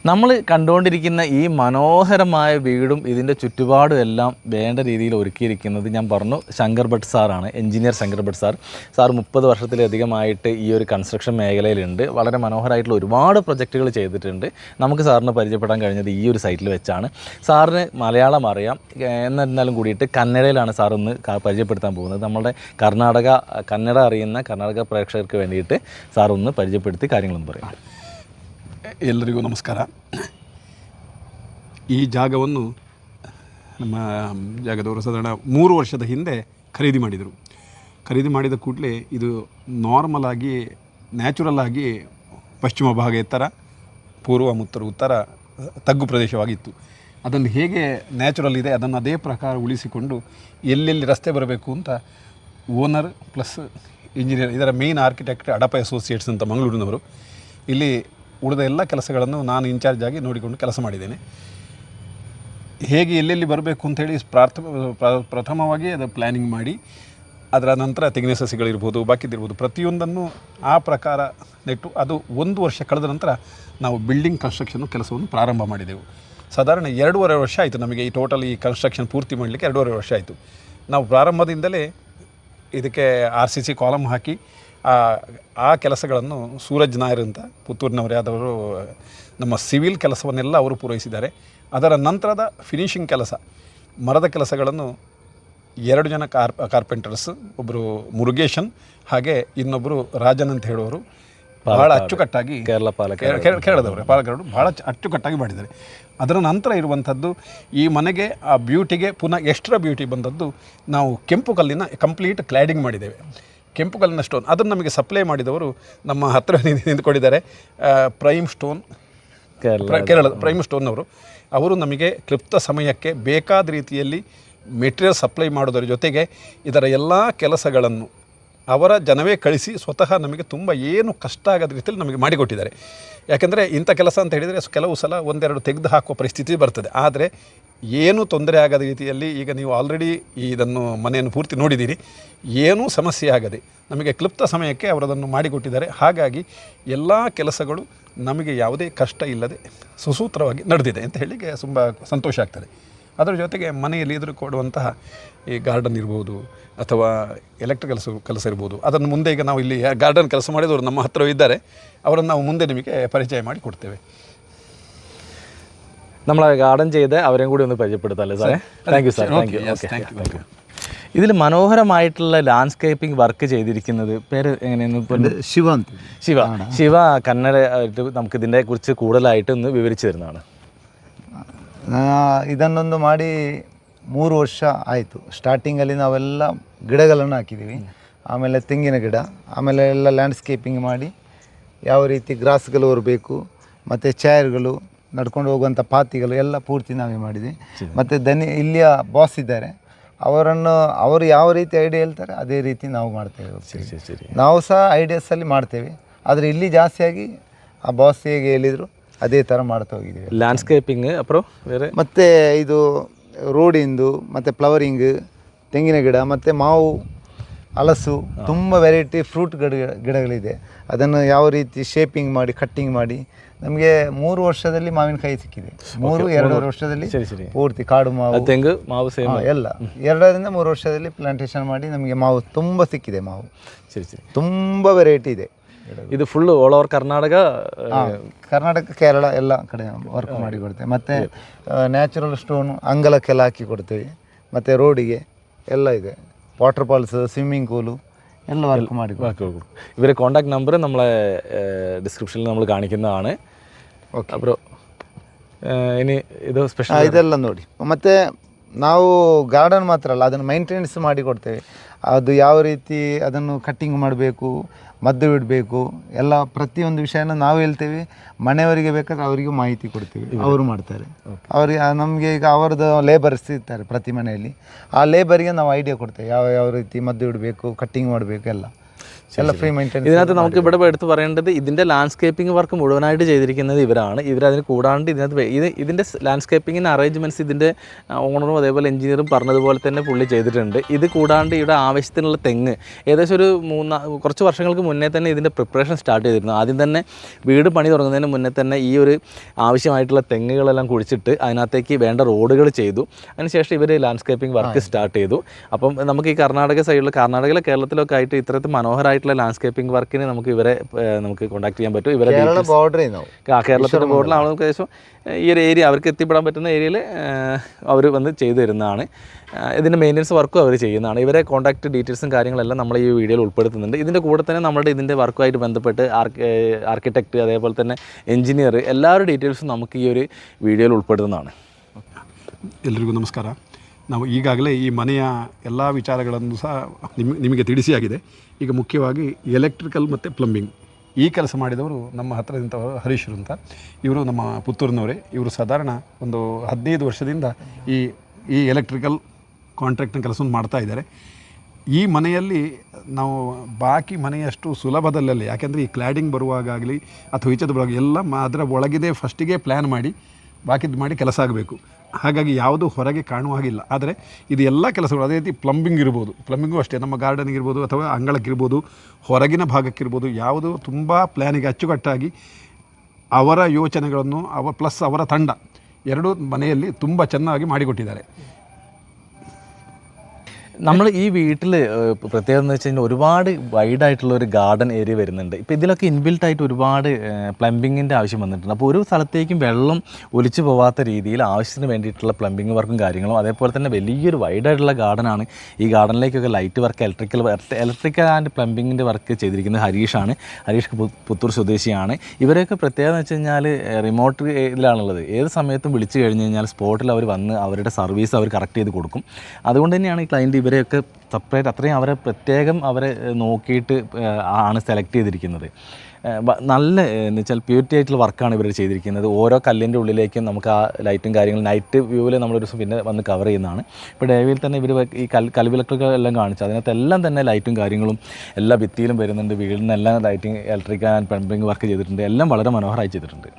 നമ്മൾ കണ്ടുകൊണ്ടിരിക്കുന്ന ഈ മനോഹരമായ വീടും ഇതിൻ്റെ ചുറ്റുപാടും എല്ലാം വേണ്ട രീതിയിൽ ഒരുക്കിയിരിക്കുന്നത് ഞാൻ പറഞ്ഞു ശങ്കർ ഭട്ട് സാറാണ്, എഞ്ചിനീയർ ശങ്കർ ഭട്ട് സാർ. 30 വർഷത്തിലധികമായിട്ട് ഈ ഒരു കൺസ്ട്രക്ഷൻ മേഖലയിലുണ്ട്. വളരെ മനോഹരമായിട്ടുള്ള ഒരുപാട് പ്രൊജക്റ്റുകൾ ചെയ്തിട്ടുണ്ട്. നമുക്ക് സാറിനെ പരിചയപ്പെടാൻ കഴിഞ്ഞത് ഈ ഒരു സൈറ്റിൽ വെച്ചാണ്. സാറിന് മലയാളം അറിയാം, എന്നിരുന്നാലും കൂടിയിട്ട് കന്നഡയിലാണ് സാർ ഇന്ന് പരിചയപ്പെടുത്താൻ പോകുന്നത്. നമ്മുടെ കന്നഡ അറിയുന്ന കർണാടക പ്രേക്ഷകർക്ക് വേണ്ടിയിട്ട് സാർ ഒന്ന് പരിചയപ്പെടുത്തി കാര്യങ്ങളൊന്നും പറയാം. ಎಲ್ಲರಿಗೂ ನಮಸ್ಕಾರ. ಈ ಜಾಗವನ್ನು ನಮ್ಮ ಜಾಗದವರು ಸಾಧಾರಣ 3 ವರ್ಷದ ಹಿಂದೆ ಖರೀದಿ ಮಾಡಿದರು. ಖರೀದಿ ಮಾಡಿದ ಕೂಡಲೇ ಇದು ನಾರ್ಮಲ್ ಆಗಿ ನ್ಯಾಚುರಲ್ ಆಗಿ ಪಶ್ಚಿಮ ಭಾಗ ಎತ್ತರ, ಪೂರ್ವ ಉತ್ತರ ತಗ್ಗು ಪ್ರದೇಶವಾಗಿತ್ತು. ಅದನ್ನು ಹೇಗೆ ನ್ಯಾಚುರಲ್ ಇದೆ ಅದನ್ನು ಅದೇ ಪ್ರಕಾರ ಉಳಿಸಿಕೊಂಡು ಎಲ್ಲೆಲ್ಲಿ ರಸ್ತೆ ಬರಬೇಕು ಅಂತ ಓನರ್ ಪ್ಲಸ್ ಇಂಜಿನಿಯರ್, ಇದರ ಮೇನ್ ಆರ್ಕಿಟೆಕ್ಟ್ ಅಡಪ ಅಸೋಸಿಯೇಟ್ಸ್ ಅಂತ ಮಂಗಳೂರಿನವರು, ಇಲ್ಲಿ ಉಳಿದ ಎಲ್ಲ ಕೆಲಸಗಳನ್ನು ನಾನು ಇನ್ಚಾರ್ಜ್ ಆಗಿ ನೋಡಿಕೊಂಡು ಕೆಲಸ ಮಾಡಿದ್ದೇನೆ. ಹೇಗೆ ಎಲ್ಲೆಲ್ಲಿ ಬರಬೇಕು ಅಂಥೇಳಿ ಪ್ರಥಮವಾಗಿ ಅದು ಪ್ಲ್ಯಾನಿಂಗ್ ಮಾಡಿ ಅದರ ನಂತರ ತೆಂಗಿನ ಸಸಿಗಳಿರ್ಬೋದು, ಬಾಕಿದಿರ್ಬೋದು, ಪ್ರತಿಯೊಂದನ್ನು ಆ ಪ್ರಕಾರ ನೆಟ್ಟು ಅದು 1 ವರ್ಷ ಕಳೆದ ನಂತರ ನಾವು ಬಿಲ್ಡಿಂಗ್ ಕನ್ಸ್ಟ್ರಕ್ಷನ್ ಕೆಲಸವನ್ನು ಪ್ರಾರಂಭ ಮಾಡಿದೆವು. ಸಾಧಾರಣ 2.5 ವರ್ಷ ಆಯಿತು ನಮಗೆ ಈ ಟೋಟಲ್ ಈ ಕನ್ಸ್ಟ್ರಕ್ಷನ್ ಪೂರ್ತಿ ಮಾಡಲಿಕ್ಕೆ 2.5 ವರ್ಷ ಆಯಿತು. ನಾವು ಪ್ರಾರಂಭದಿಂದಲೇ ಇದಕ್ಕೆ RCC ಕಾಲಮ್ ಹಾಕಿ ಆ ಕೆಲಸಗಳನ್ನು ಸೂರಜ್ ನಾಯರ್ ಅಂತ ಪುತ್ತೂರಿನವರು ಯಾದವರು ನಮ್ಮ ಸಿವಿಲ್ ಕೆಲಸವನ್ನೆಲ್ಲ ಅವರು ಪೂರೈಸಿದ್ದಾರೆ. ಅದರ ನಂತರದ ಫಿನಿಷಿಂಗ್ ಕೆಲಸ, ಮರದ ಕೆಲಸಗಳನ್ನು 2 ಜನ ಕಾರ್ಪೆಂಟರ್ಸ್, ಒಬ್ಬರು ಮುರುಗೇಶನ್ ಹಾಗೆ ಇನ್ನೊಬ್ಬರು ರಾಜನ್ ಅಂತ ಹೇಳೋರು ಭಾಳ ಅಚ್ಚುಕಟ್ಟಾಗಿ ಕೇರಳದವರು ಪಾಲಕರು ಭಾಳ ಅಚ್ಚುಕಟ್ಟಾಗಿ ಮಾಡಿದ್ದಾರೆ. ಅದರ ನಂತರ ಇರುವಂಥದ್ದು ಈ ಮನೆಗೆ ಆ ಬ್ಯೂಟಿಗೆ ಪುನಃ ಎಕ್ಸ್ಟ್ರಾ ಬ್ಯೂಟಿ ಬಂದದ್ದು, ನಾವು ಕೆಂಪು ಕಲ್ಲಿನ ಕಂಪ್ಲೀಟ್ ಕ್ಲಾಡಿಂಗ್ ಮಾಡಿದ್ದೇವೆ. ಕೆಂಪು ಕಲ್ಲಿನ ಸ್ಟೋನ್ ಅದನ್ನು ನಮಗೆ ಸಪ್ಲೈ ಮಾಡಿದವರು ನಮ್ಮ ಹತ್ತಿರ ನಿಂತ್ಕೊಂಡಿದ್ದಾರೆ, ಪ್ರೈಮ್ ಸ್ಟೋನ್, ಕೇರಳದ ಪ್ರೈಮ್ ಸ್ಟೋನ್ನವರು. ಅವರು ನಮಗೆ ಕ್ಲಿಪ್ತ ಸಮಯಕ್ಕೆ ಬೇಕಾದ ರೀತಿಯಲ್ಲಿ ಮೆಟೀರಿಯಲ್ ಸಪ್ಲೈ ಮಾಡೋದರ ಜೊತೆಗೆ ಇದರ ಎಲ್ಲ ಕೆಲಸಗಳನ್ನು ಅವರ ಜನವೇ ಕಳಿಸಿ ಸ್ವತಃ ನಮಗೆ ತುಂಬ ಏನು ಕಷ್ಟ ಆಗದ ರೀತಿಯಲ್ಲಿ ನಮಗೆ ಮಾಡಿಕೊಟ್ಟಿದ್ದಾರೆ. ಯಾಕೆಂದರೆ ಇಂಥ ಕೆಲಸ ಅಂತ ಹೇಳಿದರೆ ಕೆಲವು ಸಲ 1-2 ತೆಗೆದು ಹಾಕುವ ಪರಿಸ್ಥಿತಿ ಬರ್ತದೆ. ಆದರೆ ಏನೂ ತೊಂದರೆ ಆಗದ ರೀತಿಯಲ್ಲಿ, ಈಗ ನೀವು ಆಲ್ರೆಡಿ ಇದನ್ನು ಮನೆಯನ್ನು ಪೂರ್ತಿ ನೋಡಿದ್ದೀರಿ, ಏನೂ ಸಮಸ್ಯೆ ಆಗದೆ ನಮಗೆ ಕ್ಲಿಪ್ತ ಸಮಯಕ್ಕೆ ಅವರದನ್ನು ಮಾಡಿಕೊಟ್ಟಿದ್ದಾರೆ. ಹಾಗಾಗಿ ಎಲ್ಲ ಕೆಲಸಗಳು ನಮಗೆ ಯಾವುದೇ ಕಷ್ಟ ಇಲ್ಲದೆ ಸುಸೂತ್ರವಾಗಿ ನಡೆದಿದೆ ಅಂತ ಹೇಳಿಕ್ಕೆ ತುಂಬ ಸಂತೋಷ ಆಗ್ತದೆ. ಅದರ ಜೊತೆಗೆ ಮನೆಯಲ್ಲಿ ಎದುರು ಕೊಡುವಂತಹ ಈ ಗಾರ್ಡನ್ ಇರ್ಬೋದು ಅಥವಾ ಎಲೆಕ್ಟ್ರಿಕ್ ಕೆಲಸ ಇರ್ಬೋದು, ಅದನ್ನು ಮುಂದೆ ಈಗ ನಾವು ಇಲ್ಲಿ ಗಾರ್ಡನ್ ಕೆಲಸ ಮಾಡಿದವರು ನಮ್ಮ ಹತ್ತಿರ ಇದ್ದಾರೆ, ಅವರನ್ನು ನಾವು ಮುಂದೆ ನಿಮಗೆ ಪರಿಚಯ ಮಾಡಿ ಕೊಡ್ತೇವೆ. നമ്മൾ ഗാർഡൻ ചെയ്ത് അവരെയും കൂടി ഒന്ന് പരിചയപ്പെടുത്താമല്ലേ സാറേ? Thank you sir. Thank you. ഇതിൽ മനോഹരമായിട്ടുള്ള ലാൻഡ്സ്കേപ്പിംഗ് വർക്ക് ചെയ്തിരിക്കുന്നത് പേര് എങ്ങനെയാണ്? ശിവ കന്നഡ ആയിട്ട് നമുക്ക് ഇതിനെ കുറിച്ച് കൂടുതലായിട്ട് ഒന്ന് വിവരിച്ചു തരുന്നതാണ്. ಇದನ್ನೊಂದು ಮಾಡಿ 3 ವರ್ಷ ಆಯಿತು. ಸ್ಟಾರ್ಟಿಂಗಲ್ಲಿ ನಾವೆಲ್ಲ ಗಿಡಗಳನ್ನು ಹಾಕಿದ್ದೀವಿ, ಆಮೇಲೆ ತೆಂಗಿನ ಗಿಡ, ಆಮೇಲೆ ಎಲ್ಲ ಲ್ಯಾಂಡ್ಸ್ಕೇಪಿಂಗ್ ಮಾಡಿ ಯಾವ ರೀತಿ ಗ್ರಾಸ್ಗಳು ಬರಬೇಕು, ಮತ್ತು ಚೇರ್ಗಳು, ನಡ್ಕೊಂಡು ಹೋಗುವಂಥ ಪಾತಿಗಳು ಎಲ್ಲ ಪೂರ್ತಿ ನಾವೇ ಮಾಡಿದ್ವಿ. ಮತ್ತು ಇಲ್ಲಿಯ ಬಾಸ್ ಇದ್ದಾರೆ, ಅವರು ಯಾವ ರೀತಿ ಐಡಿಯಾ ಹೇಳ್ತಾರೆ ಅದೇ ರೀತಿ ನಾವು ಮಾಡ್ತೇವೆ. ನಾವು ಸಹ ಐಡಿಯಾಸಲ್ಲಿ ಮಾಡ್ತೇವೆ, ಆದರೆ ಇಲ್ಲಿ ಜಾಸ್ತಿಯಾಗಿ ಆ ಬಾಸ್ ಹೇಗೆ ಹೇಳಿದರು ಅದೇ ಥರ ಮಾಡ್ತಾ ಹೋಗಿದ್ದೀವಿ. ಲ್ಯಾಂಡ್ಸ್ಕೇಪಿಂಗ್ ಅப்புறம் ಬೇರೆ ಮತ್ತು ಇದು ರೋಡಿಂದು, ಮತ್ತು ಫ್ಲವರಿಂಗ್, ತೆಂಗಿನ ಗಿಡ, ಮತ್ತು ಮಾವು, ಹಲಸು, ತುಂಬ ವೆರೈಟಿ ಫ್ರೂಟ್ ಗಿಡಗಳಿದೆ. ಅದನ್ನು ಯಾವ ರೀತಿ ಶೇಪಿಂಗ್ ಮಾಡಿ ಕಟ್ಟಿಂಗ್ ಮಾಡಿ ನಮಗೆ 3 ವರ್ಷದಲ್ಲಿ ಮಾವಿನಕಾಯಿ ಸಿಕ್ಕಿದೆ. 2.5 ವರ್ಷದಲ್ಲಿ ಪೂರ್ತಿ ಕಾಡು ಮಾವು, ತೆಂಗು ಮಾವು ಎಲ್ಲ 2ರಿಂದ 3 ವರ್ಷದಲ್ಲಿ ಪ್ಲಾಂಟೇಶನ್ ಮಾಡಿ ನಮಗೆ ಮಾವು ತುಂಬ ಸಿಕ್ಕಿದೆ. ಮಾವು ತುಂಬ ವೆರೈಟಿ ಇದೆ. ಇದು full all over Karnataka, Kerala ಎಲ್ಲ ಕಡೆ ವರ್ಕ್ ಮಾಡಿ ಕೊಡ್ತೇವೆ. ಮತ್ತು ನ್ಯಾಚುರಲ್ ಸ್ಟೋನು ಅಂಗಲಕ್ಕೆಲ್ಲ ಹಾಕಿ ಕೊಡ್ತೇವೆ. ಮತ್ತು ರೋಡಿಗೆ ಎಲ್ಲ ಇದೆ, വാട്ടർ ഫാൾസ്, സ്വിമ്മിംഗ് പൂള് ಎಲ್ಲ വർക്ക് ಮಾಡಿ. ഇവരെ കോൺടാക്ട് നമ്പർ നമ്മളെ ഡിസ്ക്രിപ്ഷനിൽ നമ്മൾ കാണിക്കുന്നതാണ്. ಓಕೆ ಬ್ರೋ, ಇനി ಇದು ಸ್ಪೆಷಲ್ ಇದೆಲ್ಲ ನೋಡಿ. ಮತ್ತು ನಾವು ಗಾರ್ಡನ್ ಮಾತ್ರ ಅಲ್ಲ, ಅದನ್ನು ಮೈಂಟೆನೆನ್ಸ್ ಮಾಡಿ ಕೊಡ್ತೇವೆ. ಅದು ಯಾವ ರೀತಿ ಅದನ್ನು ಕಟ್ಟಿಂಗ್ ಮಾಡಬೇಕು, ಮದ್ದು ಬಿಡಬೇಕು, ಎಲ್ಲ ಪ್ರತಿಯೊಂದು ವಿಷಯನ ನಾವು ಹೇಳ್ತೇವೆ. ಮನೆಯವರಿಗೆ ಬೇಕಾದ್ರೆ ಅವರಿಗೂ ಮಾಹಿತಿ ಕೊಡ್ತೀವಿ, ಅವರು ಮಾಡ್ತಾರೆ. ಅವರಿಗೆ ನಮಗೆ ಈಗ ಅವರದ್ದು ಲೇಬರ್ಸ್ ಇರ್ತಾರೆ ಪ್ರತಿ ಮನೆಯಲ್ಲಿ, ಆ ಲೇಬರಿಗೆ ನಾವು ಐಡಿಯಾ ಕೊಡ್ತೇವೆ ಯಾವ ರೀತಿ ಮದ್ದು ಬಿಡಬೇಕು, ಕಟ್ಟಿಂಗ್ ಮಾಡಬೇಕು ಎಲ್ಲ. എല്ലാം ഫ്രീ മെയിൻ്റെനൻസ്. ഇതിനകത്ത് നമുക്ക് ഇവിടെ എടുത്ത് പറയേണ്ടത് ഇതിൻ്റെ ലാൻഡ്സ്കേപ്പിംഗ് വർക്ക് മുഴുവനായിട്ട് ചെയ്തിരിക്കുന്നത് ഇവരാണ്. ഇവരതിന് കൂടാണ്ട് ഇതിനകത്ത് ഇതിൻ്റെ ലാൻഡ്സ്കേപ്പിങ്ങിന് അറേഞ്ച്മെൻറ്റ്സ് ഇതിൻ്റെ ഓണറും അതേപോലെ എഞ്ചിനീയറും പറഞ്ഞതുപോലെ തന്നെ പുള്ളി ചെയ്തിട്ടുണ്ട്. ഇത് കൂടാണ്ട് ഇവിടെ ആവശ്യത്തിനുള്ള തെങ്ങ് ഏകദേശം ഒരു കുറച്ച് വർഷങ്ങൾക്ക് മുന്നേ തന്നെ ഇതിൻ്റെ പ്രിപ്പറേഷൻ സ്റ്റാർട്ട് ചെയ്തിരുന്നു. ആദ്യം തന്നെ വീട് പണി തുടങ്ങുന്നതിന് മുന്നേ തന്നെ ഈ ഒരു ആവശ്യമായിട്ടുള്ള തെങ്ങുകളെല്ലാം കുഴിച്ചിട്ട് അതിനകത്തേക്ക് വേണ്ട റോഡുകൾ ചെയ്തു. അതിനുശേഷം ഇവർ ലാൻഡ്സ്കേപ്പിംഗ് വർക്ക് സ്റ്റാർട്ട് ചെയ്തു. അപ്പം നമുക്ക് ഈ കർണാടക സൈഡിൽ, കർണാടകയിലെ കേരളത്തിലൊക്കെ ആയിട്ട് ഇത്തരത്തിൽ മനോഹരമായിട്ടുള്ള ലാൻഡ്സ്കേപ്പിംഗ് വർക്കിന് നമുക്ക് ഇവരെ നമുക്ക് കോൺടാക്ട് ചെയ്യാൻ പറ്റും. ഇവരെ കേരള ബോർഡറിൽ കേരളത്തിൻ്റെ ബോർഡറിലാണ് ഏകദേശം ഈ ഒരു ഏരിയ അവർക്ക് എത്തിപ്പെടാൻ പറ്റുന്ന ഏരിയയിൽ അവർ വന്ന് ചെയ്തു തരുന്നതാണ്. ഇതിൻ്റെ മെയിൻ്റനൻസ് വർക്കും അവർ ചെയ്യുന്നതാണ്. ഇവരെ കോൺടാക്ട് ഡീറ്റെയിൽസും കാര്യങ്ങളെല്ലാം നമ്മൾ ഈ വീഡിയോയിൽ ഉൾപ്പെടുത്തുന്നുണ്ട്. ഇതിൻ്റെ കൂടെ തന്നെ നമ്മുടെ ഇതിൻ്റെ വർക്കുമായിട്ട് ബന്ധപ്പെട്ട് ആർക്കിടെക്റ്റ് അതേപോലെ തന്നെ എഞ്ചിനീയർ എല്ലാവരുടെ ഡീറ്റെയിൽസും നമുക്ക് ಈ ഒരു ವಿಡಿಯೋಲಿ ಉಳ್ಪಡುವುದನ್ನು. ಎಲ್ಲರಿಗೂ ನಮಸ್ಕಾರ. ನಾವು ಈಗಾಗಲೇ ಈ ಮನೆಯ ಎಲ್ಲ ವಿಚಾರಗಳನ್ನು ಸಹ ನಿಮಗೆ ತಿಳಿಸಿಯಾಗಿದೆ. ಈಗ ಮುಖ್ಯವಾಗಿ ಎಲೆಕ್ಟ್ರಿಕಲ್ ಮತ್ತು ಪ್ಲಂಬಿಂಗ್ ಈ ಕೆಲಸ ಮಾಡಿದವರು ನಮ್ಮ ಹತ್ತಿರದಿಂಥವರು ಹರೀಶ್ರು ಅಂತ. ಇವರು ನಮ್ಮ ಪುತ್ತೂರಿನವರೇ. ಇವರು ಸಾಧಾರಣ ಒಂದು 15 ವರ್ಷದಿಂದ ಈ ಎಲೆಕ್ಟ್ರಿಕಲ್ ಕಾಂಟ್ರಾಕ್ಟ್ನ ಕೆಲಸವನ್ನು ಮಾಡ್ತಾ ಇದ್ದಾರೆ. ಈ ಮನೆಯಲ್ಲಿ ನಾವು ಬಾಕಿ ಮನೆಯಷ್ಟು ಸುಲಭದಲ್ಲೇ, ಯಾಕೆಂದರೆ ಈ ಕ್ಲಾಡಿಂಗ್ ಬರುವಾಗಲಿ ಅಥವಾ ಈಚದ ಬರುವಾಗ ಎಲ್ಲ ಅದರ ಒಳಗಿದೆ ಫಸ್ಟಿಗೆ ಪ್ಲ್ಯಾನ್ ಮಾಡಿ ಬಾಕಿದ್ದು ಮಾಡಿ ಕೆಲಸ ಆಗಬೇಕು. ಹಾಗಾಗಿ ಯಾವುದು ಹೊರಗೆ ಕಾಣುವ ಹಾಗಿಲ್ಲ. ಆದರೆ ಇದು ಎಲ್ಲ ಕೆಲಸಗಳು ಅದೇ ರೀತಿ ಪ್ಲಂಬಿಂಗ್ ಇರ್ಬೋದು, ಪ್ಲಂಬಿಂಗು ಅಷ್ಟೇ ನಮ್ಮ ಗಾರ್ಡನಿಗೆ ಇರ್ಬೋದು ಅಥವಾ ಅಂಗಳಕ್ಕಿರ್ಬೋದು, ಹೊರಗಿನ ಭಾಗಕ್ಕಿರ್ಬೋದು, ಯಾವುದು ತುಂಬ ಪ್ಲ್ಯಾನಿಗೆ ಅಚ್ಚುಕಟ್ಟಾಗಿ ಅವರ ಯೋಚನೆಗಳನ್ನು ಪ್ಲಸ್ ಅವರ ತಂಡ ಎರಡೂ ಮನೆಯಲ್ಲಿ ತುಂಬ ಚೆನ್ನಾಗಿ ಮಾಡಿಕೊಟ್ಟಿದ್ದಾರೆ. നമ്മൾ ഈ വീട്ടിൽ പ്രത്യേകത എന്ന് വെച്ച് കഴിഞ്ഞാൽ ഒരുപാട് വൈഡായിട്ടുള്ള ഒരു ഗാർഡൻ ഏരിയ വരുന്നുണ്ട്. ഇപ്പോൾ ഇതിലൊക്കെ ഇൻബിൽട്ടായിട്ട് ഒരുപാട് പ്ലംബിങ്ങിൻ്റെ ആവശ്യം വന്നിട്ടുണ്ട്. അപ്പോൾ ഒരു സ്ഥലത്തേക്കും വെള്ളം ഒലിച്ചു പോകാത്ത രീതിയിൽ ആവശ്യത്തിന് വേണ്ടിയിട്ടുള്ള പ്ലംബിങ് വർക്കും കാര്യങ്ങളും, അതേപോലെ തന്നെ വലിയൊരു വൈഡായിട്ടുള്ള ഗാർഡനാണ്. ഈ ഗാർഡനിലേക്കൊക്കെ ലൈറ്റ് വർക്ക്, ഇലക്ട്രിക്കൽ ആൻഡ് പ്ലംബിങ്ങിൻ്റെ വർക്ക് ചെയ്തിരിക്കുന്നത് ഹരീഷാണ്. ഹരീഷ് പുത്തൂർ സ്വദേശിയാണ്. ഇവരെയൊക്കെ പ്രത്യേകത എന്ന് വെച്ച് കഴിഞ്ഞാൽ റിമോട്ട് ഇതിലാണുള്ളത്. ഏത് സമയത്തും വിളിച്ചു കഴിഞ്ഞ് കഴിഞ്ഞാൽ സ്പോട്ടിൽ അവർ വന്ന് അവരുടെ സർവീസ് അവർ കറക്റ്റ് ചെയ്ത് കൊടുക്കും. അതുകൊണ്ട് തന്നെയാണ് ഈ ക്ലയൻറ്റ് ഇവരെയൊക്കെ സെപ്പറേറ്റ് അത്രയും അവരെ പ്രത്യേകം അവരെ നോക്കിയിട്ട് ആണ് സെലക്ട് ചെയ്തിരിക്കുന്നത്. നല്ല എന്ന് വെച്ചാൽ പ്യൂരിറ്റി ആയിട്ടുള്ള വർക്കാണ് ഇവർ ചെയ്തിരിക്കുന്നത്. ഓരോ കല്ലിൻ്റെ ഉള്ളിലേക്കും നമുക്ക് ആ ലൈറ്റും കാര്യങ്ങളും നൈറ്റ് വ്യൂവിൽ നമ്മളൊരു ദിവസം പിന്നെ വന്ന് കവർ ചെയ്യുന്നതാണ്. ഇപ്പോൾ ഡേവിയിൽ തന്നെ ഇവർ ഈ കൽവിലക്ട്രിക്കൽ എല്ലാം കാണിച്ചു. അതിനകത്തെല്ലാം തന്നെ ലൈറ്റും കാര്യങ്ങളും എല്ലാ ഭിത്തിയിലും വരുന്നുണ്ട്. വീടിൽ നിന്നെല്ലാം lighting, electrical and plumbing work ചെയ്തിട്ടുണ്ട്. എല്ലാം വളരെ മനോഹരമായി ചെയ്തിട്ടുണ്ട്.